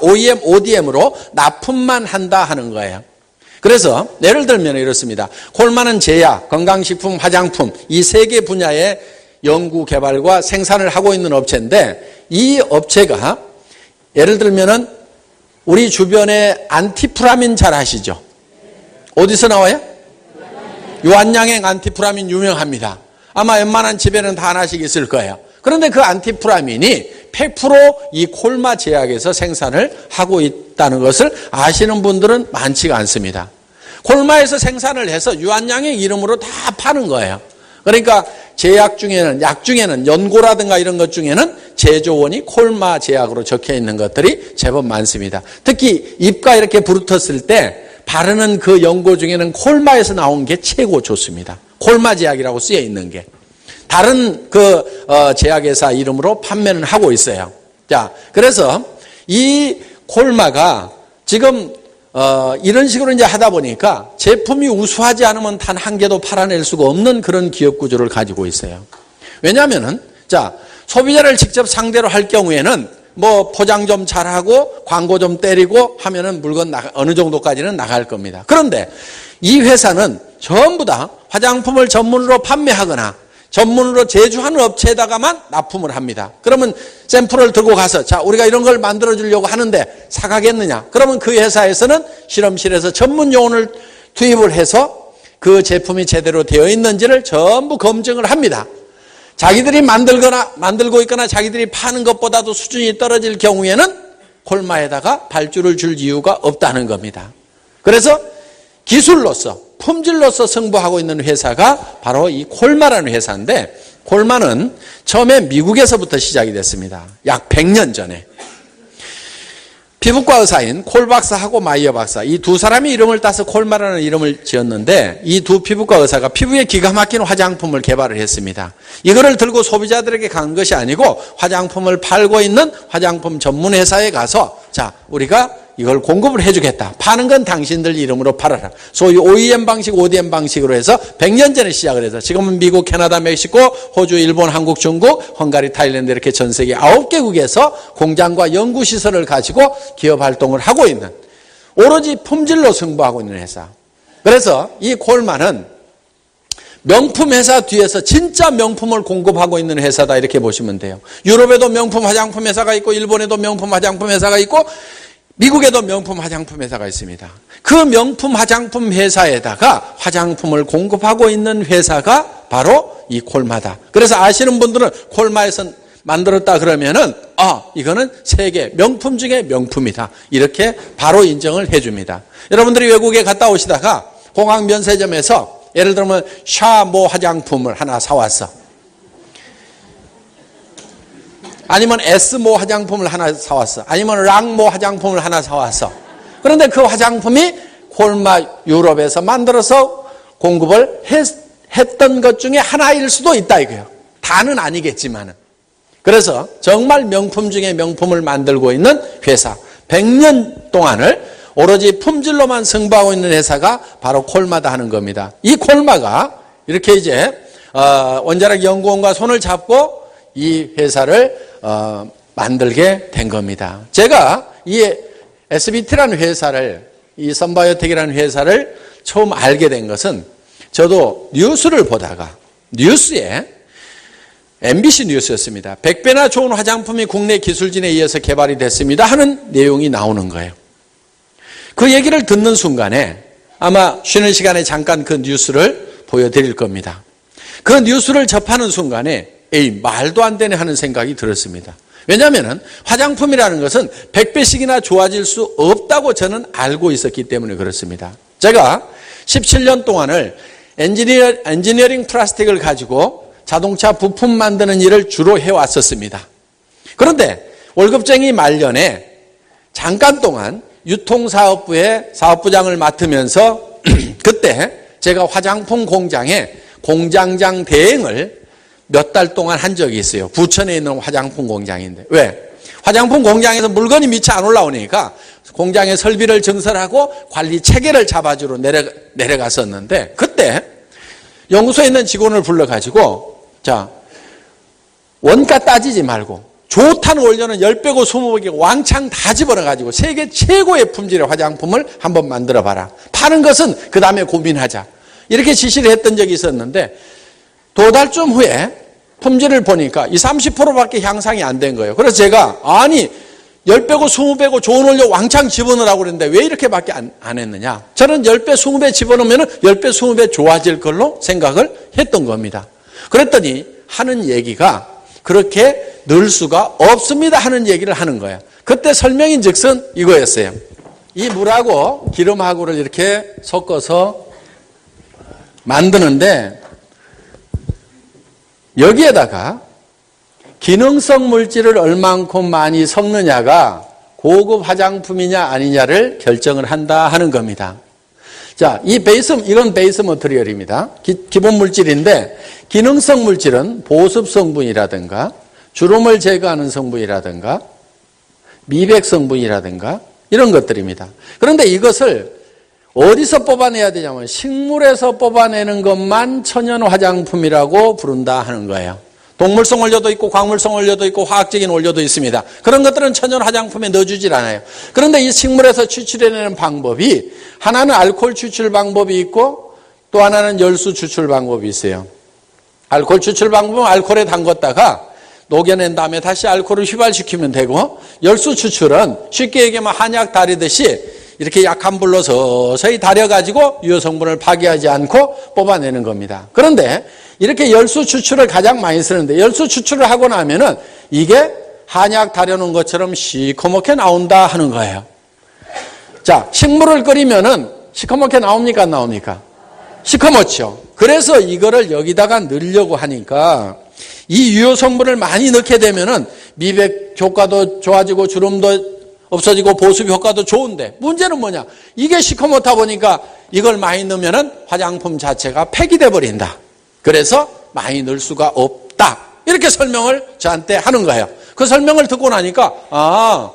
OEM, ODM으로 납품만 한다 하는 거예요. 그래서 예를 들면 이렇습니다. 콜마는 제약, 건강식품, 화장품 이 세 개 분야의 연구 개발과 생산을 하고 있는 업체인데 이 업체가 예를 들면은 우리 주변에 안티프라민 잘 아시죠? 어디서 나와요? 유한양행 안티프라민 유명합니다. 아마 웬만한 집에는 다 하나씩 있을 거예요. 그런데 그 안티프라민이 100% 이 콜마 제약에서 생산을 하고 있다는 것을 아시는 분들은 많지가 않습니다. 콜마에서 생산을 해서 유한양행 이름으로 다 파는 거예요. 그러니까 제약 중에는, 약 중에는 연고라든가 이런 것 중에는 제조원이 콜마 제약으로 적혀 있는 것들이 제법 많습니다. 특히 입가 이렇게 부르텄을 때 바르는 그 연고 중에는 콜마에서 나온 게 최고 좋습니다. 콜마 제약이라고 쓰여 있는 게. 다른 제약회사 이름으로 판매는 하고 있어요. 자, 그래서 이 콜마가 지금 이런 식으로 이제 하다 보니까 제품이 우수하지 않으면 단 한 개도 팔아낼 수가 없는 그런 기업 구조를 가지고 있어요. 왜냐하면은 자, 소비자를 직접 상대로 할 경우에는 뭐 포장 좀 잘하고 광고 좀 때리고 하면은 물건 어느 정도까지는 나갈 겁니다. 그런데 이 회사는 전부 다 화장품을 전문으로 판매하거나 전문으로 제조하는 업체에다가만 납품을 합니다. 그러면 샘플을 들고 가서 자, 우리가 이런 걸 만들어 주려고 하는데 사가겠느냐? 그러면 그 회사에서는 실험실에서 전문 요원을 투입을 해서 그 제품이 제대로 되어 있는지를 전부 검증을 합니다. 자기들이 만들고 있거나 자기들이 파는 것보다도 수준이 떨어질 경우에는 콜마에다가 발주를 줄 이유가 없다는 겁니다. 그래서 기술로서 품질로서 승부하고 있는 회사가 바로 이 콜마라는 회사인데 콜마는 처음에 미국에서부터 시작이 됐습니다. 약 100년 전에. 피부과 의사인 콜 박사하고 마이어 박사 이 두 사람이 이름을 따서 콜마라는 이름을 지었는데 이 두 피부과 의사가 피부에 기가 막힌 화장품을 개발을 했습니다. 이거를 들고 소비자들에게 간 것이 아니고 화장품을 팔고 있는 화장품 전문 회사에 가서 자, 우리가 이걸 공급을 해주겠다. 파는 건 당신들 이름으로 팔아라. 소위 OEM 방식, ODM 방식으로 해서 100년 전에 시작을 해서 지금은 미국, 캐나다, 멕시코, 호주, 일본, 한국, 중국, 헝가리, 타일랜드 이렇게 전 세계 9개국에서 공장과 연구시설을 가지고 기업 활동을 하고 있는 오로지 품질로 승부하고 있는 회사. 그래서 이 콜마는 명품 회사 뒤에서 진짜 명품을 공급하고 있는 회사다 이렇게 보시면 돼요. 유럽에도 명품 화장품 회사가 있고 일본에도 명품 화장품 회사가 있고 미국에도 명품 화장품 회사가 있습니다. 그 명품 화장품 회사에다가 화장품을 공급하고 있는 회사가 바로 이 콜마다. 그래서 아시는 분들은 콜마에서 만들었다 그러면은 이거는 세계 명품 중에 명품이다. 이렇게 바로 인정을 해줍니다. 여러분들이 외국에 갔다 오시다가 공항 면세점에서 예를 들면 샤모 화장품을 하나 사왔어. 아니면 S모 화장품을 하나 사왔어. 아니면 랑모 화장품을 하나 사왔어. 그런데 그 화장품이 콜마 유럽에서 만들어서 공급을 했던 것 중에 하나일 수도 있다 이거예요. 다는 아니겠지만은. 그래서 정말 명품 중에 명품을 만들고 있는 회사. 100년 동안을 오로지 품질로만 승부하고 있는 회사가 바로 콜마다 하는 겁니다. 이 콜마가 이렇게 이제 원자력 연구원과 손을 잡고 이 회사를 만들게 된 겁니다. 제가 이 SBT라는 회사를, 이 선바이오텍이라는 회사를 처음 알게 된 것은 저도 뉴스를 보다가 뉴스에 MBC 뉴스였습니다. 100배나 좋은 화장품이 국내 기술진에 의해서 개발이 됐습니다 하는 내용이 나오는 거예요. 그 얘기를 듣는 순간에 아마 쉬는 시간에 잠깐 그 뉴스를 보여드릴 겁니다. 그 뉴스를 접하는 순간에 말도 안 되네 하는 생각이 들었습니다. 왜냐하면 화장품이라는 것은 100배씩이나 좋아질 수 없다고 저는 알고 있었기 때문에 그렇습니다. 제가 17년 동안을 엔지니어링 플라스틱을 가지고 자동차 부품 만드는 일을 주로 해왔었습니다. 그런데 월급쟁이 말년에 잠깐 동안 유통사업부의 사업부장을 맡으면서 그때 제가 화장품 공장에 공장장 대행을 몇 달 동안 한 적이 있어요. 부천에 있는 화장품 공장인데. 왜? 화장품 공장에서 물건이 미처 안 올라오니까 공장의 설비를 증설하고 관리 체계를 잡아주러 내려갔었는데 그때 연구소에 있는 직원을 불러가지고 자, 원가 따지지 말고 좋다는 원료는 10배고 20배고 왕창 다 집어넣어가지고 세계 최고의 품질의 화장품을 한번 만들어봐라. 파는 것은 그 다음에 고민하자. 이렇게 지시를 했던 적이 있었는데 2달쯤 후에 품질을 보니까 30%밖에 향상이 안 된 거예요. 그래서 제가 아니 10배고 20배고 좋은 원료 왕창 집어넣으라고 그랬는데 왜 이렇게밖에 안 했느냐. 저는 10배 20배 집어넣으면 10배 20배 좋아질 걸로 생각을 했던 겁니다. 그랬더니 하는 얘기가 그렇게 늘 수가 없습니다 하는 얘기를 하는 거예요. 그때 설명인 즉슨 이거였어요. 이 물하고 기름하고를 이렇게 섞어서 만드는데 여기에다가 기능성 물질을 얼만큼 많이 섞느냐가 고급 화장품이냐 아니냐를 결정을 한다 하는 겁니다. 자, 이건 베이스 머티리얼입니다. 기본 물질인데 기능성 물질은 보습 성분이라든가 주름을 제거하는 성분이라든가 미백 성분이라든가 이런 것들입니다. 그런데 이것을 어디서 뽑아내야 되냐면 식물에서 뽑아내는 것만 천연 화장품이라고 부른다 하는 거예요. 동물성 원료도 있고 광물성 원료도 있고 화학적인 원료도 있습니다. 그런 것들은 천연 화장품에 넣어주질 않아요. 그런데 이 식물에서 추출해내는 방법이 하나는 알코올 추출 방법이 있고 또 하나는 열수 추출 방법이 있어요. 알코올 추출 방법은 알코올에 담궜다가 녹여낸 다음에 다시 알코올을 휘발시키면 되고 열수 추출은 쉽게 얘기하면 한약 다리듯이 이렇게 약한 불로 서서히 다려가지고 유효 성분을 파괴하지 않고 뽑아내는 겁니다. 그런데 이렇게 열수 추출을 가장 많이 쓰는데 열수 추출을 하고 나면은 이게 한약 다려놓은 것처럼 시커멓게 나온다 하는 거예요. 자, 식물을 끓이면은 시커멓게 나옵니까? 안 나옵니까? 시커멓죠. 그래서 이거를 여기다가 넣으려고 하니까 이 유효 성분을 많이 넣게 되면은 미백 효과도 좋아지고 주름도 없어지고 보습 효과도 좋은데 문제는 뭐냐? 이게 시커멓다 보니까 이걸 많이 넣으면은 화장품 자체가 폐기돼 버린다. 그래서 많이 넣을 수가 없다. 이렇게 설명을 저한테 하는 거예요. 그 설명을 듣고 나니까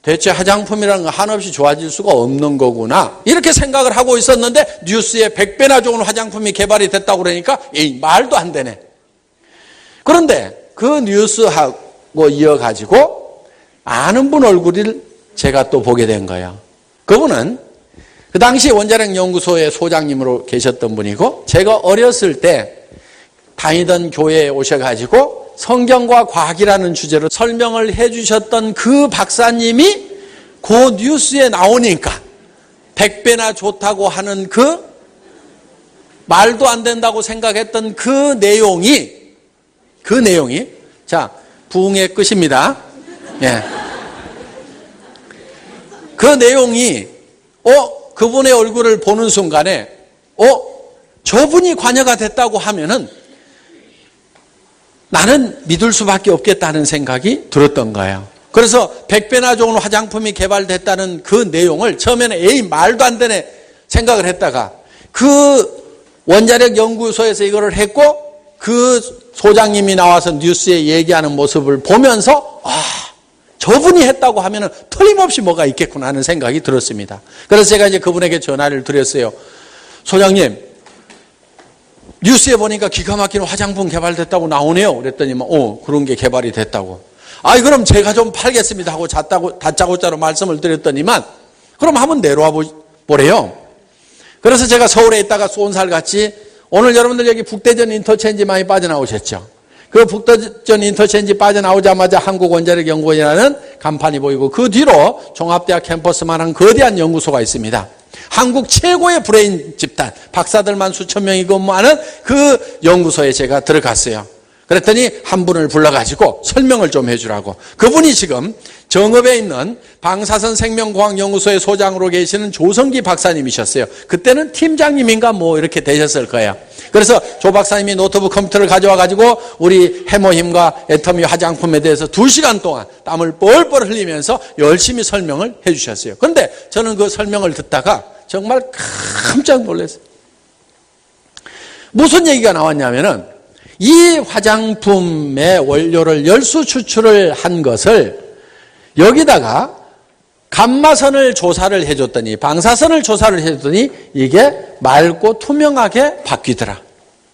대체 화장품이라는 건 한없이 좋아질 수가 없는 거구나. 이렇게 생각을 하고 있었는데 뉴스에 100배나 좋은 화장품이 개발이 됐다고 그러니까 말도 안 되네. 그런데 그 뉴스하고 이어가지고 아는 분 얼굴을 제가 또 보게 된 거예요. 그분은 그 당시 원자력 연구소의 소장님으로 계셨던 분이고 제가 어렸을 때 다니던 교회에 오셔가지고 성경과 과학이라는 주제로 설명을 해주셨던 그 박사님이 그 뉴스에 나오니까 100배나 좋다고 하는 그 말도 안 된다고 생각했던 그 내용이 자, 부흥의 끝입니다. 예. 그 내용이 그분의 얼굴을 보는 순간에 저분이 관여가 됐다고 하면은 나는 믿을 수밖에 없겠다는 생각이 들었던 거예요. 그래서 100배나 좋은 화장품이 개발됐다는 그 내용을 처음에는 말도 안 되네 생각을 했다가 그 원자력 연구소에서 이거를 했고 그 소장님이 나와서 뉴스에 얘기하는 모습을 보면서 저분이 했다고 하면은 틀림없이 뭐가 있겠구나 하는 생각이 들었습니다. 그래서 제가 이제 그분에게 전화를 드렸어요. 소장님, 뉴스에 보니까 기가 막히는 화장품 개발됐다고 나오네요. 그랬더니 그런 게 개발이 됐다고. 그럼 제가 좀 팔겠습니다 하고 다짜고짜로 말씀을 드렸더니만 그럼 한번 내려와 보래요. 그래서 제가 서울에 있다가 쏜살같이 오늘 여러분들 여기 북대전 인터체인지 많이 빠져나오셨죠? 그 북대전 인터체인지 빠져나오자마자 한국원자력연구원이라는 간판이 보이고 그 뒤로 종합대학 캠퍼스만한 거대한 연구소가 있습니다. 한국 최고의 브레인 집단, 박사들만 수천 명이 근무하는 그 연구소에 제가 들어갔어요. 그랬더니 한 분을 불러가지고 설명을 좀 해주라고. 그분이 지금 정읍에 있는 방사선 생명공학연구소의 소장으로 계시는 조성기 박사님이셨어요. 그때는 팀장님인가 이렇게 되셨을 거예요. 그래서 조 박사님이 노트북 컴퓨터를 가져와가지고 우리 해모힘과 애터미 화장품에 대해서 2시간 동안 땀을 뻘뻘 흘리면서 열심히 설명을 해주셨어요. 그런데 저는 그 설명을 듣다가 정말 깜짝 놀랐어요. 무슨 얘기가 나왔냐면은 이 화장품의 원료를 열수 추출을 한 것을 여기다가 감마선을 조사를 해줬더니 방사선을 조사를 해줬더니 이게 맑고 투명하게 바뀌더라.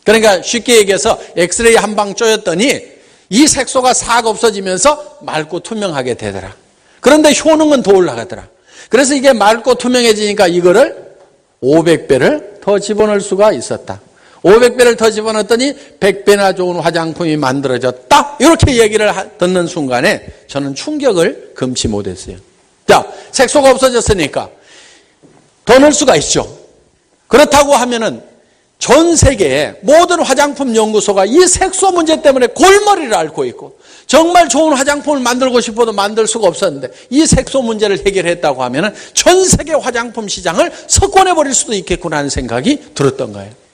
그러니까 쉽게 얘기해서 엑스레이 한 방 쪼였더니 이 색소가 싹 없어지면서 맑고 투명하게 되더라. 그런데 효능은 더 올라가더라. 그래서 이게 맑고 투명해지니까 이거를 500배를 더 집어넣을 수가 있었다. 500배를 더 집어넣었더니 100배나 좋은 화장품이 만들어졌다. 이렇게 얘기를 듣는 순간에 저는 충격을 금치 못했어요. 자, 색소가 없어졌으니까 더 넣을 수가 있죠. 그렇다고 하면은 전 세계의 모든 화장품 연구소가 이 색소 문제 때문에 골머리를 앓고 있고 정말 좋은 화장품을 만들고 싶어도 만들 수가 없었는데 이 색소 문제를 해결했다고 하면은 전 세계 화장품 시장을 석권해버릴 수도 있겠구나 하는 생각이 들었던 거예요.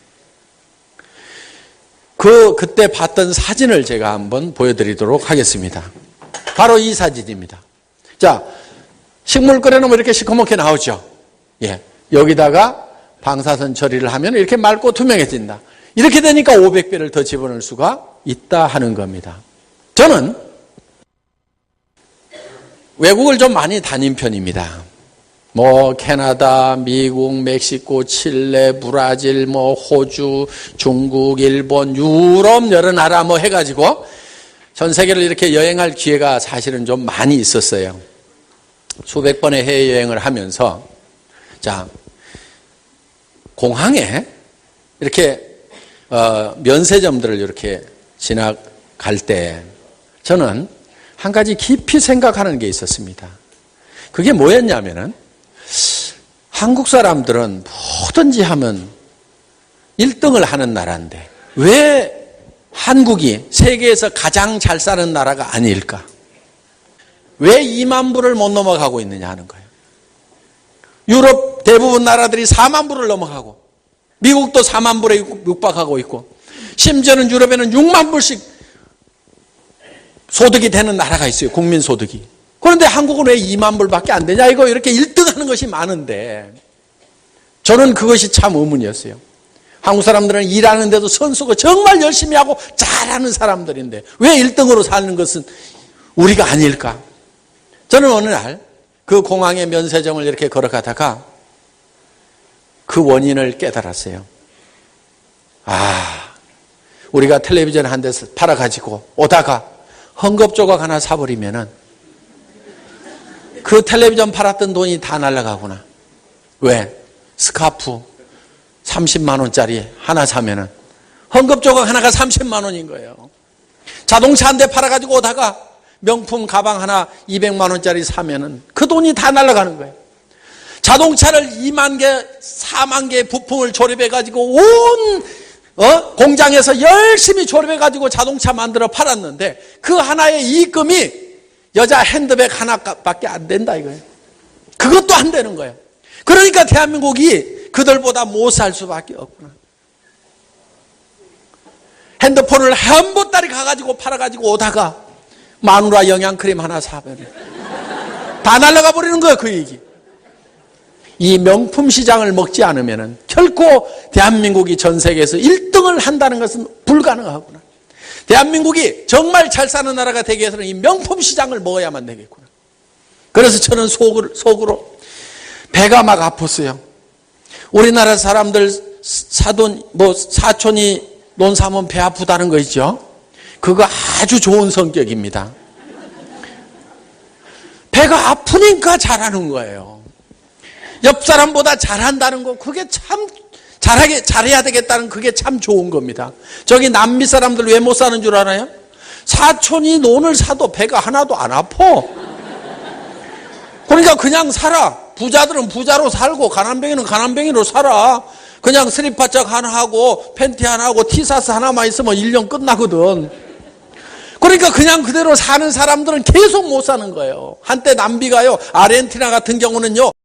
그때 봤던 사진을 제가 한번 보여드리도록 하겠습니다. 바로 이 사진입니다. 자, 식물 끓여놓으면 이렇게 시커멓게 나오죠. 예, 여기다가 방사선 처리를 하면 이렇게 맑고 투명해진다. 이렇게 되니까 500배를 더 집어넣을 수가 있다 하는 겁니다. 저는 외국을 좀 많이 다닌 편입니다. 캐나다, 미국, 멕시코, 칠레, 브라질, 호주, 중국, 일본, 유럽 여러 나라 해가지고 전 세계를 이렇게 여행할 기회가 사실은 좀 많이 있었어요. 수백 번의 해외여행을 하면서 자, 공항에 이렇게 면세점들을 이렇게 지나갈 때 저는 한 가지 깊이 생각하는 게 있었습니다. 그게 뭐였냐면은 한국 사람들은 뭐든지 하면 1등을 하는 나라인데 왜 한국이 세계에서 가장 잘 사는 나라가 아닐까? 왜 2만 불을 못 넘어가고 있느냐 하는 거예요. 유럽 대부분 나라들이 4만 불을 넘어가고 미국도 4만 불에 육박하고 있고 심지어는 유럽에는 6만 불씩 소득이 되는 나라가 있어요. 국민소득이. 그런데 한국은 왜 2만 불밖에 안 되냐? 이거 이렇게 1등하는 것이 많은데 저는 그것이 참 의문이었어요. 한국 사람들은 일하는데도 선수고 정말 열심히 하고 잘하는 사람들인데 왜 1등으로 사는 것은 우리가 아닐까? 저는 어느 날 그 공항의 면세점을 이렇게 걸어가다가 그 원인을 깨달았어요. 우리가 텔레비전 한 대 팔아가지고 오다가 헝겊 조각 하나 사버리면은 그 텔레비전 팔았던 돈이 다 날아가구나. 왜? 스카프 30만 원짜리 하나 사면은 헝겊 조각 하나가 30만 원인 거예요. 자동차 한 대 팔아가지고 오다가 명품 가방 하나 200만 원짜리 사면은 그 돈이 다 날아가는 거예요. 자동차를 2만 개, 4만 개의 부품을 조립해가지고 온 공장에서 열심히 조립해가지고 자동차 만들어 팔았는데 그 하나의 이익금이 여자 핸드백 하나밖에 안 된다 이거예요. 그것도 안 되는 거예요. 그러니까 대한민국이 그들보다 못 살 수밖에 없구나. 핸드폰을 한 보따리 가가지고 팔아가지고 오다가 마누라 영양크림 하나 사면 다 날아가 버리는 거예요. 그 얘기. 이 명품 시장을 먹지 않으면 결코 대한민국이 전 세계에서 1등을 한다는 것은 불가능하구나. 대한민국이 정말 잘 사는 나라가 되기 위해서는 이 명품 시장을 먹어야만 되겠구나. 그래서 저는 속으로 배가 막 아팠어요. 우리나라 사람들 사촌이 논 사면 배 아프다는 거 있죠. 그거 아주 좋은 성격입니다. 배가 아프니까 잘하는 거예요. 옆 사람보다 잘한다는 거 그게 참 잘해야 되겠다는 그게 참 좋은 겁니다. 저기 남미 사람들 왜 못 사는 줄 알아요? 사촌이 논을 사도 배가 하나도 안 아파. 그러니까 그냥 살아. 부자들은 부자로 살고 가난뱅이는 가난뱅이로 살아. 그냥 스리퍼짝 하나 하고 팬티 하나 하고 티셔츠 하나만 있으면 1년 끝나거든. 그러니까 그냥 그대로 사는 사람들은 계속 못 사는 거예요. 한때 남비가요, 아르헨티나 같은 경우는요,